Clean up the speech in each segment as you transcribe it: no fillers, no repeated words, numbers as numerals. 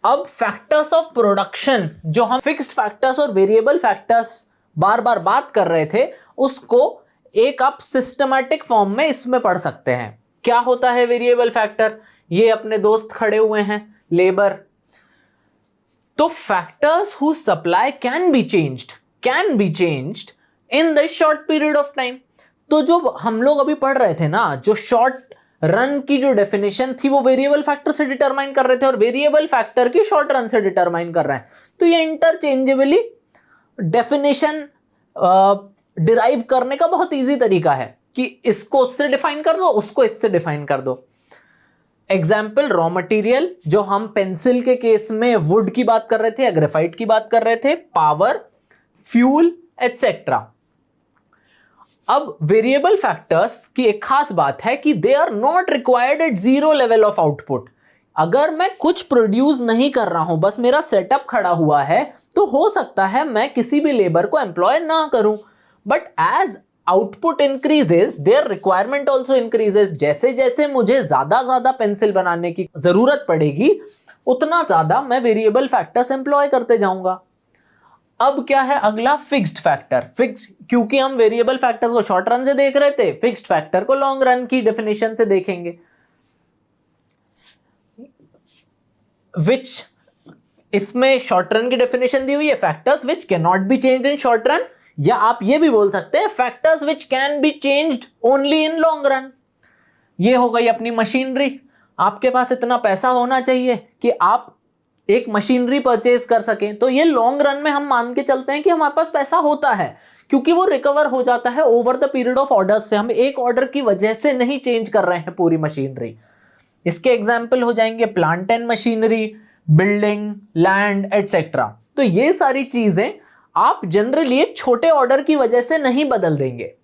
अब factors of production, जो हम फिक्स्ड फैक्टर्स और वेरिएबल फैक्टर्स बार बार बात कर रहे थे, उसको एक आप सिस्टमैटिक फॉर्म में इसमें पढ़ सकते हैं। क्या होता है वेरिएबल फैक्टर? ये अपने दोस्त खड़े हुए हैं, लेबर। तो factors who supply can be changed in the short period of time. तो जो हम लोग अभी पढ़ रहे थे ना, जो शॉर्ट रन की जो डेफिनेशन थी वो वेरिएबल फैक्टर से डिटरमाइन कर रहे थे और वेरिएबल फैक्टर की शॉर्ट रन से डिटरमाइन कर रहे हैं। तो ये इंटरचेंजेबली डेफिनेशन डिराइव करने का बहुत इजी तरीका है कि इसको उससे डिफाइन कर दो, उसको इससे डिफाइन कर दो। एग्जाम्पल, रॉ मटेरियल, जो हम पेंसिल के केस में वुड की बात कर रहे थे या ग्रेफाइट की बात कर रहे थे, पावर, फ्यूल एटसेट्रा। अब वेरिएबल फैक्टर्स की एक खास बात है कि they are not required at zero level of output. अगर मैं कुछ प्रोड्यूस नहीं कर रहा हूं, बस मेरा सेटअप खड़ा हुआ है, तो हो सकता है मैं किसी भी लेबर को एम्प्लॉय ना करूं। But as output increases their requirement also increases. जैसे जैसे मुझे ज्यादा पेंसिल बनाने की जरूरत पड़ेगी, उतना ज्यादा मैं वेरिएबल फैक्टर्स एम्प्लॉय करते जाऊंगा। अब क्या है अगला? Fixed factor. फिक्स, क्योंकि हम वेरिएबल फैक्टर्स को शॉर्ट रन से देख रहे थे, फिक्स्ड फैक्टर को लॉन्ग रन की डेफिनेशन से देखेंगे। विच, इसमें शॉर्ट रन की डेफिनेशन दी हुई है, factors which can not be changed in short run, या आप ये भी बोल सकते हैं factors which can be changed only in long run. ये हो गई अपनी मशीनरी। आपके पास इतना पैसा होना चाहिए कि आप एक मशीनरी परचेज कर सकें, तो ये लॉन्ग रन में हम मान के चलते हैं कि हमारे पास पैसा होता है, क्योंकि वो रिकवर हो जाता है over the period of orders से। हम एक ऑर्डर की वजह से नहीं चेंज कर रहे हैं पूरी मशीनरी। इसके एग्जाम्पल हो जाएंगे plant and machinery, building, land etcetera. तो ये सारी चीजें आप जनरली एक छोटे ऑर्डर की वजह से नहीं बदल देंगे।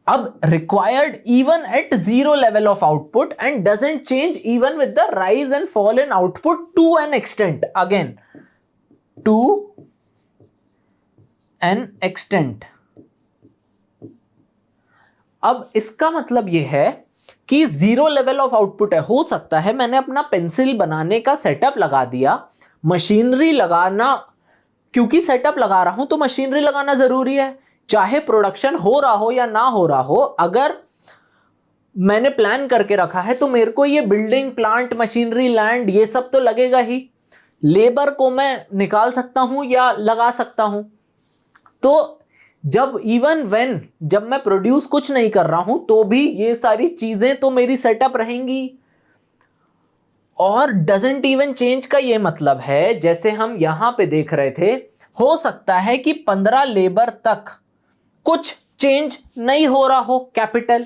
अब required even at zero level of output and doesn't change even with the rise and fall in output to an extent. Again, to an extent. अब इसका मतलब यह है कि जीरो लेवल ऑफ आउटपुट है। हो सकता है मैंने अपना पेंसिल बनाने का सेटअप लगा दिया, मशीनरी लगाना, क्योंकि सेटअप लगा रहा हूं तो मशीनरी लगाना जरूरी है, चाहे प्रोडक्शन हो रहा हो या ना हो रहा हो। अगर मैंने प्लान करके रखा है तो मेरे को ये बिल्डिंग, प्लांट, मशीनरी, लैंड, ये सब तो लगेगा ही। लेबर को मैं निकाल सकता हूं या लगा सकता हूं। तो जब जब मैं प्रोड्यूस कुछ नहीं कर रहा हूं तो भी ये सारी चीजें तो मेरी सेटअप रहेंगी। और डजंट इवन चेंज का ये मतलब है, जैसे हम यहां पे देख रहे थे, हो सकता है कि 15 लेबर तक कुछ चेंज नहीं हो रहा हो कैपिटल,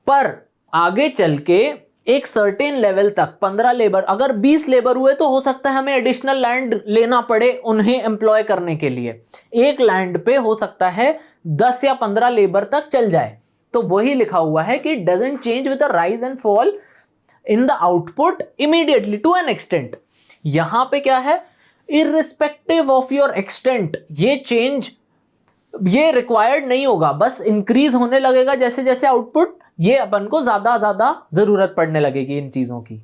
पर आगे चल के एक सर्टेन लेवल तक 15 लेबर, अगर 20 लेबर हुए तो हो सकता है हमें एडिशनल लैंड लेना पड़े उन्हें एम्प्लॉय करने के लिए। एक लैंड पे हो सकता है 10 या 15 लेबर तक चल जाए। तो वही लिखा हुआ है कि doesn't change with the rise and fall in the output immediately to an extent. यहां पे क्या है? इररिस्पेक्टिव ऑफ योर एक्सटेंट, ये चेंज ये रिक्वायर्ड नहीं होगा, बस इंक्रीज होने लगेगा जैसे जैसे आउटपुट, ये अपन को ज्यादा जरूरत पड़ने लगेगी इन चीजों की।